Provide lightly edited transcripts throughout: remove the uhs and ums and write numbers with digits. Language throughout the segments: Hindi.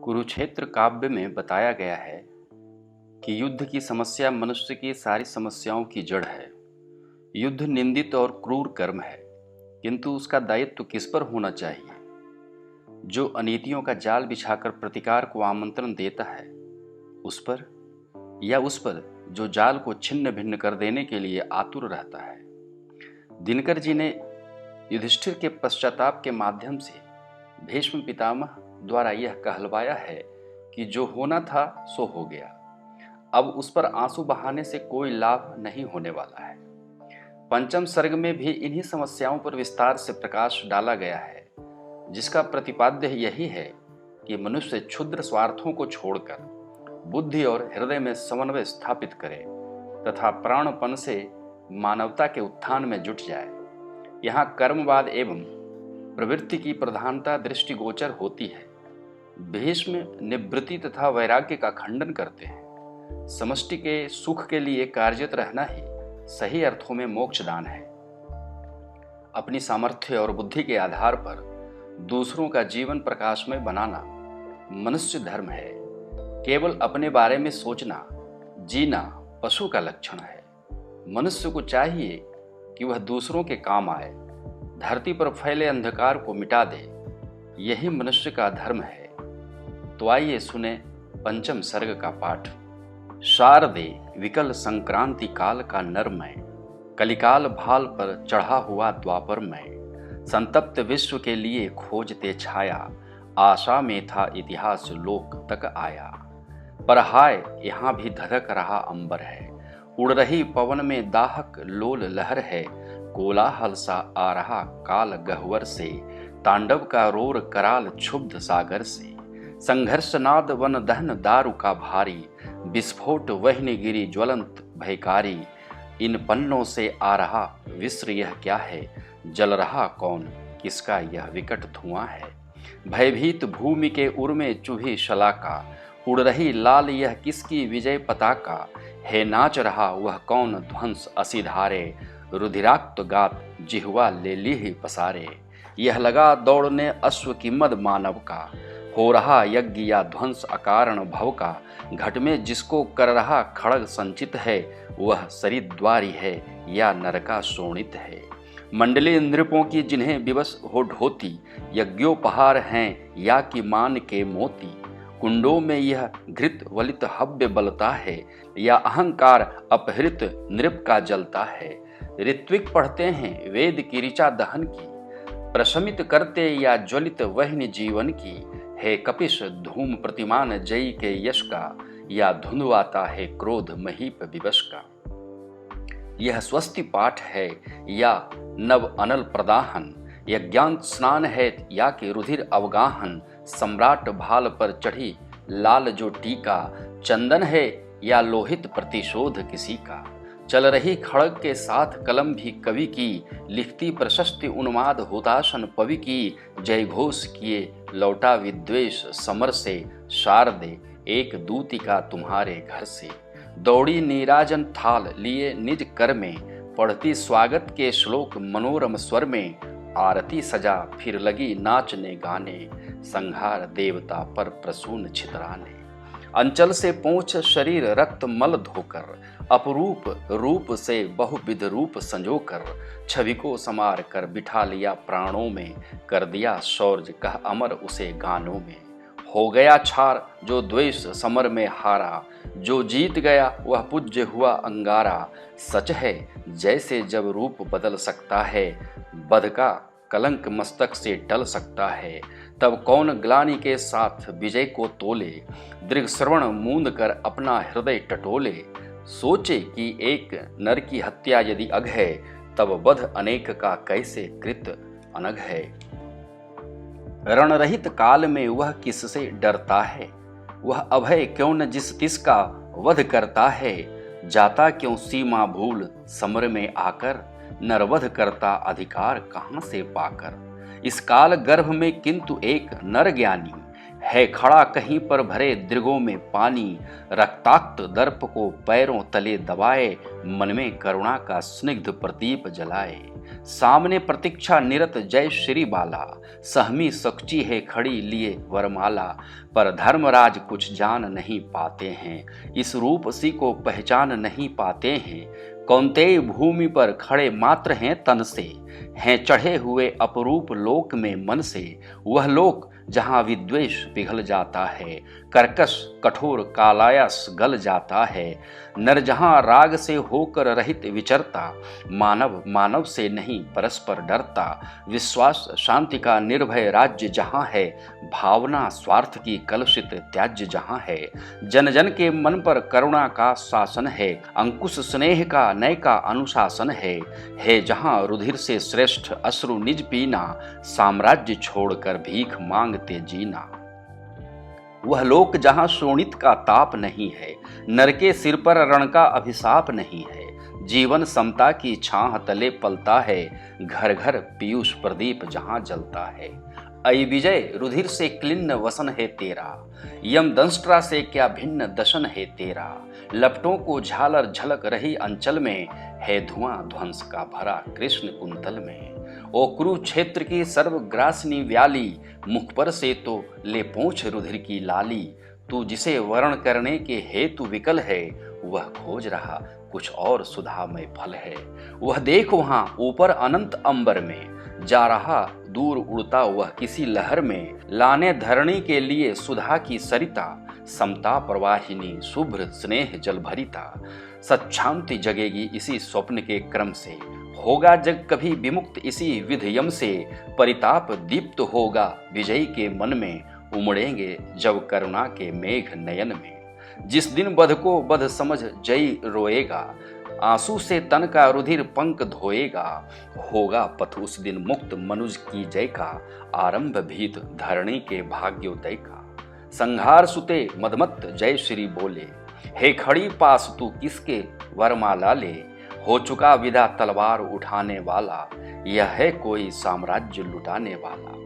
कुरुक्षेत्र काव्य में बताया गया है कि युद्ध की समस्या मनुष्य की सारी समस्याओं की जड़ है। युद्ध निंदित और क्रूर कर्म है, किंतु उसका दायित्व किस पर होना चाहिए? जो अनीतियों का जाल बिछाकर प्रतिकार को आमंत्रण देता है, उस पर, या उस पर जो जाल को छिन्न भिन्न कर देने के लिए आतुर रहता है? दिनकर जी ने युधिष्ठिर के पश्चाताप के माध्यम से भीष्म पितामह द्वारा यह कहलवाया है कि जो होना था सो हो गया, अब उस पर आंसू बहाने से कोई लाभ नहीं होने वाला है। पंचम सर्ग में भी इन्हीं समस्याओं पर विस्तार से प्रकाश डाला गया है, जिसका प्रतिपाद्य यही है कि मनुष्य क्षुद्र स्वार्थों को छोड़कर बुद्धि और हृदय में समन्वय स्थापित करे तथा प्राणपन से मानवता के उत्थान में जुट जाए। यहाँ कर्मवाद एवं प्रवृत्ति की प्रधानता दृष्टिगोचर होती है। भीष्म निवृत्ति तथा वैराग्य का खंडन करते हैं। समष्टि के सुख के लिए कार्यरत रहना ही सही अर्थों में मोक्षदान है। अपनी सामर्थ्य और बुद्धि के आधार पर दूसरों का जीवन प्रकाशमय बनाना मनुष्य धर्म है। केवल अपने बारे में सोचना, जीना पशु का लक्षण है। मनुष्य को चाहिए कि वह दूसरों के काम आए, धरती पर फैले अंधकार को मिटा दे, यही मनुष्य का धर्म है। तो आइए सुने पंचम सर्ग का पाठ। शारदे विकल संक्रांति काल का नरमय, कलिकाल भाल पर चढ़ा हुआ द्वापर में, संतप्त विश्व के लिए खोजते छाया, आशा में था इतिहास लोक तक आया। पर हाय यहाँ भी धधक रहा अंबर है, उड़ रही पवन में दाहक लोल लहर है, कोलाहल सा आ रहा काल गह्वर से, तांडव का रोर कराल क्षुब्ध सागर से, संघर्ष नाद वन दहन दारु का भारी, विस्फोट वहनी गिरी ज्वलंत भयकारी, इन पन्नों से आ रहा विश्र यह क्या है, जल रहा कौन किसका यह विकट धुआं है, भयभीत भूमि के उर्मे चूही शलाका, उड़ रही लाल यह किसकी विजय पताका, है नाच रहा वह कौन ध्वंस असिधारे, रुधिराक्त गात जिह्वा ले ली ही पसारे, यह लगा दौड़ने अश्व की मद मानव का, हो रहा यज्ञ या ध्वंस अकारण भव का, घट में जिसको कर रहा खड़ग संचित है, वह सरिद्वारी है या नरका शोणित है। मंडली नृपों की जिन्हें विवश हो ढोती, यज्ञोपहार हैं या कि मान के मोती, कुंडों में यह घृत वलित हव्य बलता है, या अहंकार अपहृत नृप का जलता है। ऋत्विक पढ़ते हैं वेद की ऋचा दहन की, प्रशमित करते या ज्वलित वहन जीवन की, है कपिश धूम प्रतिमान जयी के यश का, या धुंधवाता है क्रोध महीप विवश का। यह स्वस्ति पाठ है या नव अनल प्रदाहन, यज्ञांत स्नान है या कि रुधिर अवगाहन, सम्राट भाल पर चढ़ी लाल जो टीका, चंदन है या लोहित प्रतिशोध किसी का। चल रही खड़ग के साथ कलम भी कवि की, लिखती प्रशस्ति उन्माद हुताशन पवि की, जय घोष किए लौटा विद्वेष समर से, शारदे एक दूतिका तुम्हारे घर से। दौड़ी नीराजन थाल लिए निज कर में, पढ़ती स्वागत के श्लोक मनोरम स्वर में, आरती सजा फिर लगी नाचने गाने, संहार देवता पर प्रसून छितराने। अंचल से पोंछ शरीर रक्त मल धोकर, अपरूप रूप से बहुविध रूप संजोकर, छवि को समार कर बिठा लिया प्राणों में, कर दिया शौर्य कह अमर उसे गानों में। हो गया छार जो द्वेष समर में हारा, जो जीत गया वह पूज्य हुआ अंगारा। सच है जैसे जब रूप बदल सकता है, बध का कलंक मस्तक से टल सकता है, तब कौन ग्लानि के साथ विजय को तोले, दृघ श्रवण मूंद कर अपना हृदय टटोले। सोचे कि एक नर की हत्या यदि अघ है, तब वध अनेक का कैसे कृत अनघ है। रणरहित काल में वह किससे डरता है, वह अभय क्यों न जिस तिसका वध करता है। जाता क्यों सीमा भूल समर में आकर, नरवध करता अधिकार कहाँ से पाकर। इस काल गर्भ में किंतु एक नर ज्ञानी, है खड़ा कहीं पर भरे दृगों में पानी, रक्ताक्त दर्प को पैरों तले दबाए, मन में करुणा का स्निग्ध प्रदीप जलाए। सामने प्रतीक्षा निरत जय श्री बाला, सहमी सच्ची है खड़ी लिए वरमाला। पर धर्मराज कुछ जान नहीं पाते हैं, इस रूप सी को पहचान नहीं पाते हैं। कौन्तेय भूमि पर खड़े मात्र हैं तन से, हैं चढ़े हुए अपरूप लोक में मन से। वह लोक जहाँ विद्वेष पिघल जाता है, कर्कश कठोर कालायस गल जाता है। नर जहाँ राग से होकर रहित विचरता, मानव मानव से नहीं परस्पर डरता। विश्वास शांति का निर्भय राज्य जहाँ है, भावना स्वार्थ की कलुषित त्याज्य जहाँ है। जन जन के मन पर करुणा का शासन है, अंकुश स्नेह का नय का अनुशासन है जहाँ रुधिर से श्रेष्ठ अश्रु निज पीना, साम्राज्य छोड़कर भीख मांगते जीना। वह लोक जहाँ शोणित का ताप नहीं है, नर के सिर पर रण का अभिशाप नहीं है। जीवन समता की छाह तले पलता है, घर घर पीयूष प्रदीप जहाँ जलता है। अय विजय रुधिर से क्लिन्न वसन है तेरा, यम दंष्ट्रा से क्या भिन्न दशन है तेरा। लपटों को झालर झलक रही अंचल में, है धुआं ध्वंस का भरा कृष्ण कुंतल में। ओ कुरुक्षेत्र की सर्वग्रासनी व्याली, मुख पर से तो ले पोंछ रुधिर की लाली। तू जिसे वर्ण करने के हेतु विकल है, वह खोज रहा कुछ और सुधामय फल है। वह देख वहां ऊपर अनंत अंबर में, जा रहा दूर उड़ता वह किसी लहर में। लाने धरणी के लिए सुधा की सरिता, समता प्रवाहिनी शुभ्र स्नेह जल भरिता। सच्छांति जगेगी इसी स्वप्न के क्रम से, होगा जग कभी विमुक्त इसी विधयम से। परिताप दीप्त होगा विजयी के मन में, उमड़ेंगे जब करुणा के मेघ नयन में। जिस दिन बध को बध समझ जयी रोएगा, आंसू से तन का रुधिर पंक धोएगा। होगा पथ उस दिन मुक्त मनुज की जय का, आरंभ भीत धरणी के भाग्योदय का। संहार सुते मदमत्त जय श्री बोले, हे खड़ी पास तू किसके वरमाला ले। हो चुका विदा तलवार उठाने वाला, यह है कोई साम्राज्य लुटाने वाला।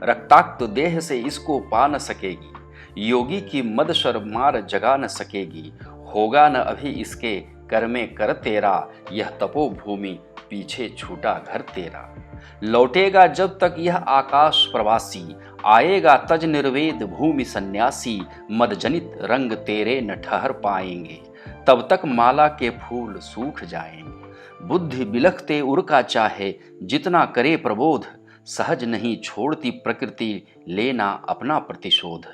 रक्ताक्त देह से इसको पा न सकेगी, योगी की मद शर्मार जगा न सकेगी। होगा न अभी इसके कर में कर तेरा, यह तपोभूमि पीछे छूटा घर तेरा। लौटेगा जब तक यह आकाश प्रवासी, आएगा तज निर्वेद भूमि सन्यासी। मदजनित रंग तेरे न ठहर पाएंगे, तब तक माला के फूल सूख जाएंगे। बुद्धि बिलखते उर्का चाहे जितना करे प्रबोध, सहज नहीं छोड़ती प्रकृति लेना अपना प्रतिशोध।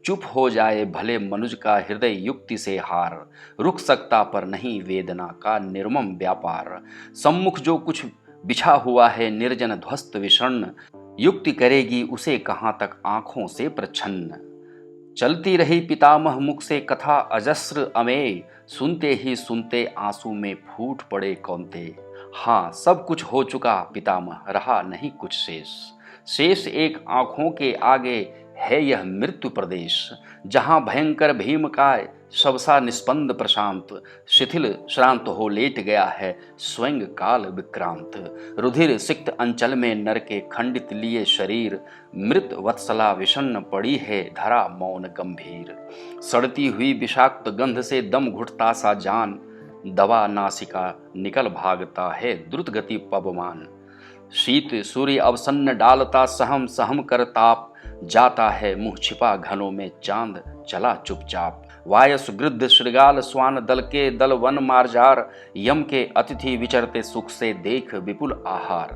चुप हो जाए भले मनुज का हृदय युक्ति से हार, रुक सकता पर नहीं वेदना का निर्मम व्यापार। सम्मुख जो कुछ बिछा हुआ है निर्जन ध्वस्त विषण्ण, युक्ति करेगी उसे कहाँ तक आंखों से प्रच्छन्न। चलती रही पितामह मुख से कथा अजस्र अमेय, सुनते ही सुनते आंसू में फूट पड़े कौन्तेय। हाँ सब कुछ हो चुका पितामह, रहा नहीं कुछ शेष। शेष एक आंखों के आगे है यह मृत्यु प्रदेश, जहाँ भयंकर भीम का सबसा निस्पंद प्रशांत। शिथिल श्रांत हो लेट गया है स्वयं काल विक्रांत। रुधिर सिक्त अंचल में नर के खंडित लिए शरीर, मृत वत्सला विषण्ण पड़ी है धरा मौन गंभीर। सड़ती हुई विषाक्त गंध से दम घुटता सा जान, दवा नासिका निकल भागता है द्रुत गति पवमान। शीत सूर्य अवसन्न डालता सहम सहम कर ताप, जाता है मुँह छिपा घनों में चांद चला चुपचाप। वायस गृद्ध श्रृगाल स्वान दल के दल वन मार्जार, यम के अतिथि विचरते सुख से देख विपुल आहार।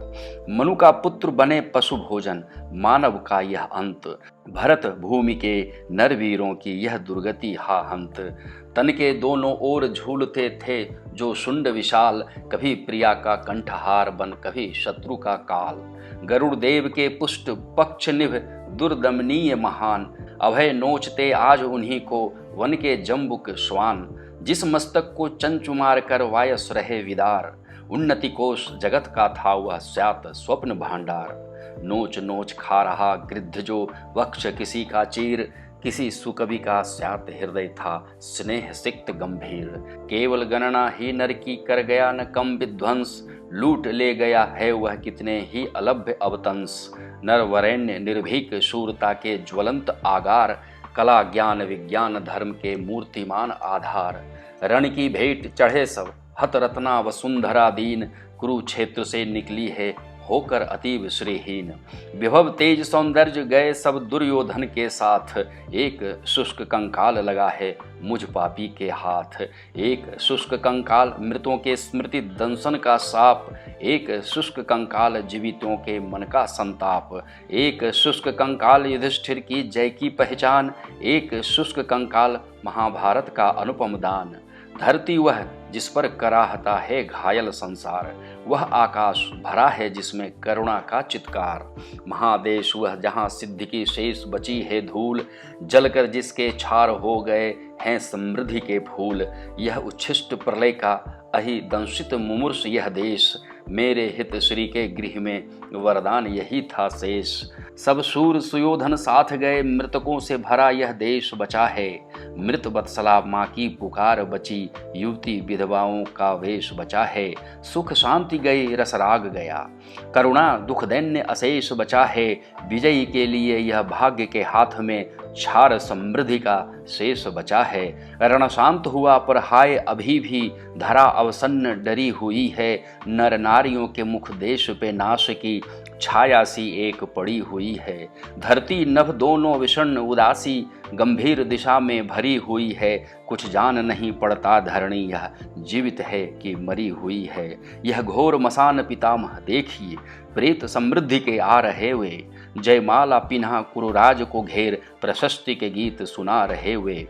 मनु का पुत्र बने पशु भोजन, मानव का यह अंत। भरत भूमि के नरवीरों की यह दुर्गति हा हंत। तन के दोनों ओर झूलते थे जो शुंड विशाल, कभी प्रिया का कंठहार बन कभी शत्रु का काल। गरुड़ देव के पुष्ट पक्ष निभ दुर्दमनीय महान, अभय नोचते आज उन्हीं को वन के जम्बुक श्वान। जिस मस्तक को चंचुमार कर वायस रहे विदार, उन्नति कोश जगत का था वह स्यात स्वप्न भांडार। नोच नोच खा रहा गृद्ध जो वक्ष किसी का चीर, किसी सुकवि का स्यात हृदय था स्नेह सिक्त गंभीर। केवल गणना ही नर की कर गया न कम विध्वंस, लूट ले गया है वह कितने ही अलभ्य अवतंस। नर वरेण्य निर्भीक शूरता के ज्वलंत आगार, कला ज्ञान विज्ञान धर्म के मूर्तिमान आधार। रण की भेंट चढ़े सब हत रत्ना वसुंधरा दीन, कुरुक्षेत्र से निकली है होकर अतीव श्रीहीन। विभव तेज सौंदर्य गए सब दुर्योधन के साथ, एक शुष्क कंकाल लगा है मुझ पापी के हाथ। एक शुष्क कंकाल मृतों के स्मृति दंशन का साप, एक शुष्क कंकाल जीवितों के मन का संताप। एक शुष्क कंकाल युधिष्ठिर की जय की पहचान, एक शुष्क कंकाल महाभारत का अनुपम दान। धरती वह जिस पर कराहता है घायल संसार, वह आकाश भरा है जिसमें करुणा का चित्कार। महादेश वह जहाँ सिद्धि की शेष बची है धूल, जलकर जिसके छार हो गए हैं समृद्धि के फूल। यह उच्छिष्ट प्रलय का अहि दंशित मुमूर्ष यह देश, मेरे हित श्री के गृह में वरदान यही था शेष। सब शूर सुयोधन साथ गए, मृतकों से भरा यह देश बचा है। मृत वत्सला माँ की पुकार बची, युवती विधवाओं का वेश बचा है। सुख शांति गई रसराग गया, करुणा दुख दैन्य अशेष बचा है। विजयी के लिए यह भाग्य के हाथ में क्षार समृद्धि का शेष बचा है। रण शांत हुआ पर हाय अभी भी धरा अवसन्न डरी हुई है। नर नारियों के मुख देश पे नाश की छाया सी एक पड़ी हुई है। धरती नभ दोनों विषण उदासी गंभीर दिशा में भरी हुई है। कुछ जान नहीं पड़ता धरणी यह जीवित है कि मरी हुई है। यह घोर मसान पितामह देखिए, प्रेत समृद्धि के आ रहे वे। जयमाला पिन्हा कुरुराज को घेर, प्रशस्ति के गीत सुना रहे वे।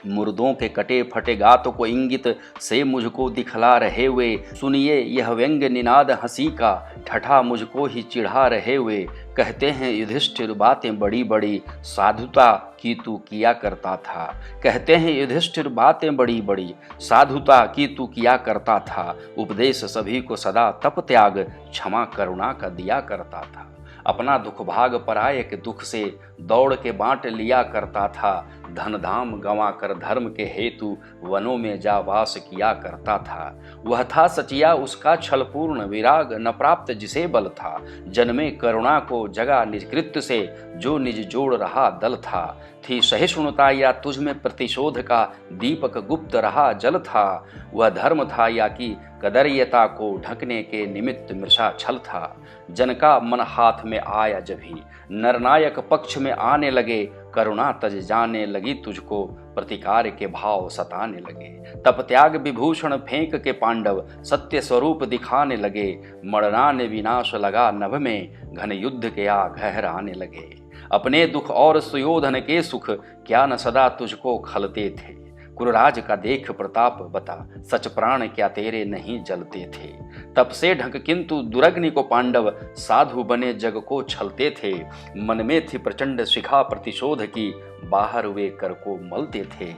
मुर्दों के कटे फटे गात को इंगित से मुझको दिखला रहे वे। सुनिए यह व्यंग निनाद हंसी का, ठठा मुझको ही चिढ़ा रहे वे। कहते हैं युधिष्ठिर बातें बड़ी बड़ी, साधुता की तू किया करता था। कहते हैं युधिष्ठिर बातें बड़ी बड़ी, साधुता की तू किया करता था। उपदेश सभी को सदा तप त्याग, क्षमा करुणा का दिया करता था। अपना दुख भाग पराये के दुख से दौड़ के बांट लिया करता था। धन धाम गंवा कर धर्म के हेतु वनों में जा वास किया करता था। वह था सचिया उसका छलपूर्ण विराग, न प्राप्त जिसे बल था। जन्मे करुणा को जगा निज कृत्य से, जो निज जोड़ रहा दल था। थी सहिष्णुता या तुझ में प्रतिशोध का, दीपक गुप्त रहा जल था। वह धर्म था या कि कदर्यता को ढकने के निमित्त मृषा छल था। जन का मन हाथ में आया जभी, नरनायक पक्ष में आने लगे। करुणा तज जाने लगी तुझको, प्रतिकार के भाव सताने लगे। तप त्याग विभूषण फेंक के पांडव, सत्य स्वरूप दिखाने लगे। मरणाने विनाश लगा नभ में, घन युद्ध के आग गहराने लगे। अपने दुख और सुयोधन के सुख, क्या न सदा तुझको खलते थे। कुरुराज का देख प्रताप बता, सच प्राण क्या तेरे नहीं जलते थे। तप से ढंक किंतु दुरग्नि को पांडव, साधु बने जग को छलते थे। मन में थी प्रचंड शिखा प्रतिशोध की, बाहर वे कर को मलते थे।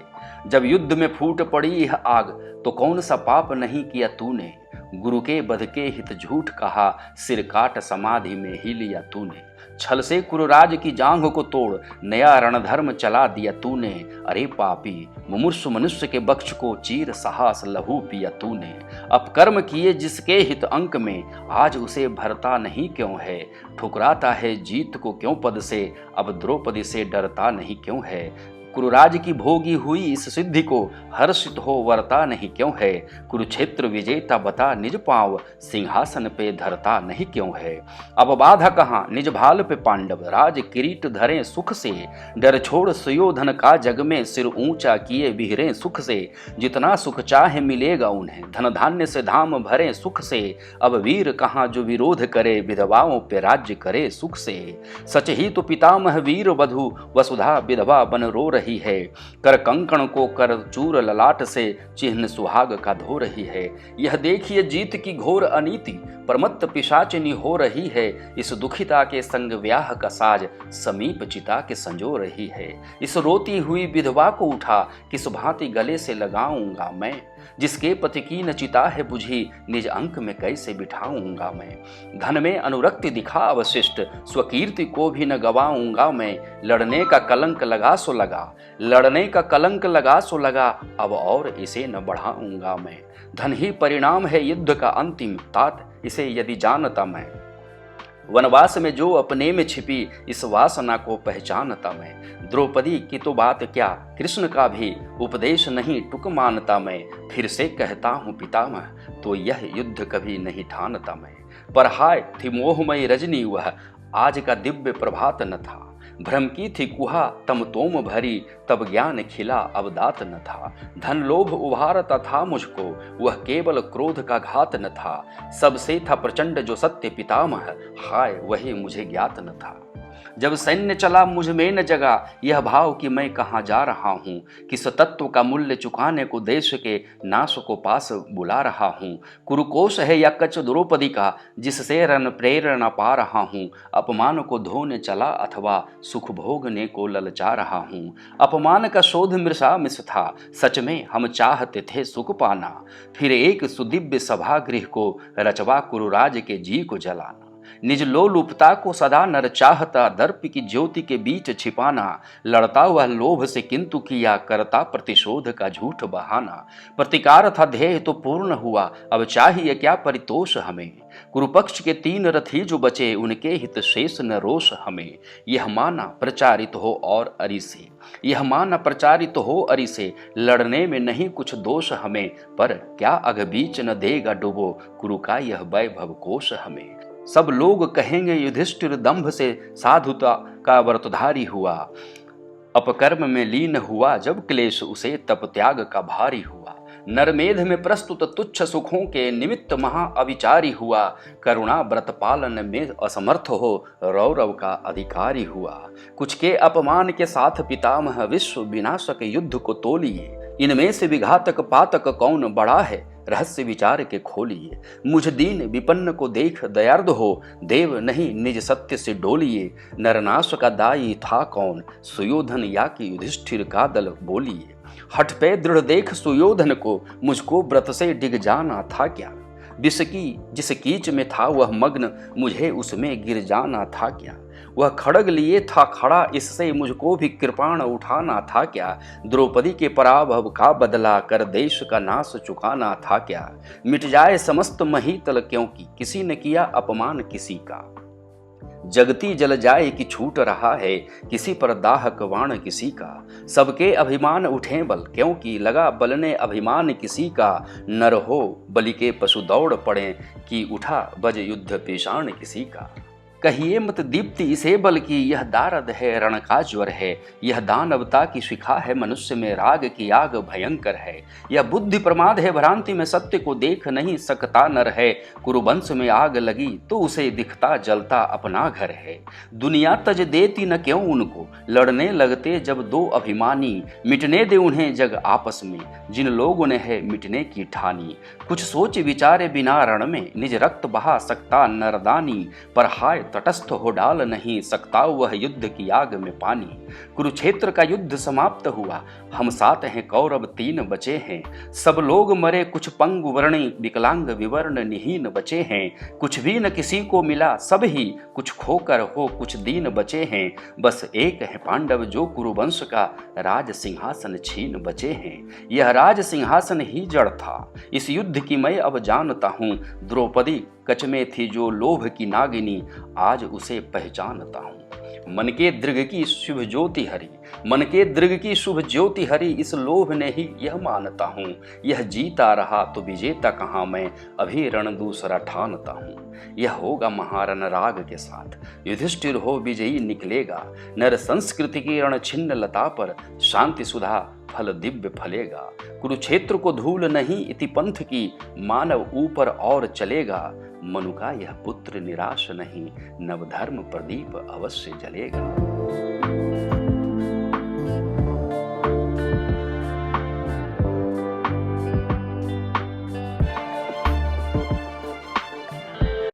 जब युद्ध में फूट पड़ी यह आग, तो कौन सा पाप नहीं किया तूने। गुरु के बध के हित झूठ कहा, सिर काट समाधि में ही लिया तूने। छल से कुरुराज की जांघ को तोड़, नया रणधर्म चला दिया तूने। अरे पापी मुमूर्षु मनुष्य के बक्ष को चीर, साहस लहू पिया तूने। अपकर्म किए जिसके हित अंक में, आज उसे भरता नहीं क्यों है। ठुकराता है जीत को क्यों पद से, अब द्रौपदी से डरता नहीं क्यों है। कुरुराज की भोगी हुई इस सिद्धि को, हर्षित हो वरता नहीं क्यों है। कुरुक्षेत्र विजेता बता निज पांव, सिंहासन पे धरता नहीं क्यों है। अब बाधा कहाँ निज भाल पे पांडव, राज किरीट धरें सुख से। डर छोड़ सुयोधन का जग में, सिर ऊंचा किए बिहरें सुख से। जितना सुख चाहे मिलेगा उन्हें, धन धान्य से धाम भरें सुख से। अब वीर कहाँ जो विरोध करे, विधवाओं पे राज्य करे सुख से। सच ही तो पितामह वीर वधु, वसुधा विधवा बन रो रही है। कर कंकण को कर चूर ललाट से चिन्ह सुहाग का धो रही है। यह देखिए जीत की घोर अनीति प्रमत्त पिशाचिनी हो रही है। इस दुखिता के संग व्याह का साज समीप चिता के संजो रही है। इस रोती हुई विधवा को उठा किस भांति गले से लगाऊंगा मैं। जिसके पति की न चिता है बुझी निज अंक में कैसे बिठाऊंगा मैं। धन में अनुरक्ति दिखा अवशिष्ट स्वकीर्ति को भी न गवाऊंगा मैं। लड़ने का कलंक लगा सो लगा, लड़ने का कलंक लगा सो लगा, अब और इसे न बढ़ाऊंगा मैं। धन ही परिणाम है युद्ध का अंतिम तात इसे यदि जानता मैं। वनवास में जो अपने में छिपी इस वासना को पहचानता मैं। द्रौपदी की तो बात क्या कृष्ण का भी उपदेश नहीं टुक मानता मैं। फिर से कहता हूँ पितामह तो यह युद्ध कभी नहीं ठानता मैं। पर हाय थी मोहमयी रजनी वह आज का दिव्य प्रभात न था। भ्रम की थी कुहा तम तोम भरी तब ज्ञान खिला अब दात न था। धन लोभ उभारता था मुझको वह केवल क्रोध का घात न था। सबसे था प्रचंड जो सत्य पितामह हाय वही मुझे ज्ञात न था। जब सैन्य चला मुझ में न जगा यह भाव कि मैं कहाँ जा रहा हूँ। किस तत्व का मूल्य चुकाने को देश के नाश को पास बुला रहा हूँ। कुरुकोश है या कच द्रौपदी का जिससे रण प्रेरणा पा रहा हूँ। अपमान को धोने चला अथवा सुख भोगने को ललचा रहा हूँ। अपमान का शोध मृषा मिस था सच में हम चाहते थे सुख पाना। फिर एक सुदिव्य सभागृह को रचवा कुरुराज के जी को जलाना। निज लोलुपता को सदा नर चाहता दर्प की ज्योति के बीच छिपाना। लड़ता हुआ लोभ से किंतु किया करता प्रतिशोध का झूठ बहाना। प्रतिकार था ध्येय तो पूर्ण हुआ अब चाहिए क्या परितोष हमें। कुरुपक्ष के 3 रथी जो बचे उनके हित शेष न रोष हमें। यह माना प्रचारित हो और अरि से, यह माना प्रचारित हो अरि से लड़ने में नहीं कुछ दोष हमें। पर क्या अग बीच न देगा डुबो कुरु का यह वैभव कोश हमें। सब लोग कहेंगे युधिष्ठिर दंभ से साधुता का व्रतधारी हुआ। अपकर्म में लीन हुआ जब क्लेश उसे तप त्याग का भारी हुआ। नरमेध में प्रस्तुत तुच्छ सुखों के निमित्त महा अविचारी हुआ। करुणा व्रत पालन में असमर्थ हो रौरव का अधिकारी हुआ। कुछ के अपमान के साथ पितामह विश्व विनाशक युद्ध को तोलिए। इनमें से विघातक पातक कौन बड़ा है रहस्य विचार के खोलिए। मुझ दीन विपन्न को देख दयार्द हो देव नहीं निज सत्य से डोलिए। नरनाश का दाई था कौन सुयोधन या कि युधिष्ठिर का दल बोलिए। हठ पे दृढ़ देख सुयोधन को मुझको व्रत से डिग जाना था क्या। विष की जिस कीच में था वह मग्न मुझे उसमें गिर जाना था क्या। वह खड़ग लिए था खड़ा इससे मुझको भी कृपाण उठाना था क्या। द्रौपदी के पराभव का बदला कर देश का नाश चुकाना था क्या। मिट जाए समस्त महीतल क्योंकि किसी ने किया अपमान किसी का। जगती जल जाए कि छूट रहा है किसी पर दाहक वाण किसी का। सबके अभिमान उठे बल क्योंकि लगा बलने अभिमान किसी का। नर हो बलि के पशु दौड़ पड़े कि उठा बज युद्ध पेशान किसी का। कहिए मत दीप्ति इसे बल की यह दारद है रण का ज्वर है। यह दानवता की शिखा है मनुष्य में राग की आग भयंकर है। यह बुद्धि प्रमाद है भ्रांति में सत्य को देख नहीं सकता नर है। कुरुवंश में आग लगी तो उसे दिखता जलता अपना घर है। दुनिया तज देती न क्यों उनको लड़ने लगते जब 2 अभिमानी। मिटने दे उन्हें जग आपस में जिन लोगों ने है मिटने की ठानी। कुछ सोच विचारे बिना रण में निज रक्त बहा सकता नरदानी। पर हाय तटस्थ हो डाल नहीं सकता वह युद्ध की आग में पानी। कुरुक्षेत्र का युद्ध समाप्त हुआ हम 7 हैं कौरव 3 बचे हैं। सब लोग मरे कुछ पंगु वर्णी विकलांग विवर्ण निहीन बचे हैं। कुछ भी न किसी को मिला सब ही कुछ खोकर हो कुछ दीन बचे हैं। बस एक है पांडव जो कुरुवंश का राज सिंहासन छीन बचे हैं। यह राज सिंहासन ही जड़ था इस युद्ध की मैं अब जानता हूँ। द्रौपदी कच में थी जो लोभ की नागिनी आज उसे पहचानता हूँ। मन के दृग की शुभ ज्योति हरि, मन के दृग की शुभ ज्योति हरि इस लोभ ने ही यह मानता हूँ। यह जीता रहा तो विजेता कहाँ मैं अभी रण दूसरा ठानता हूँ। यह होगा महारण राग के साथ युधिष्ठिर हो विजयी निकलेगा। नर संस्कृति की रण छिन्न लता पर शांति सुधा फल दिव्य फलेगा। कुरुक्षेत्र को धूल नहीं इति पंथ की मानव ऊपर और चलेगा। मनु का यह पुत्र निराश नहीं नवधर्म प्रदीप अवश्य जलेगा।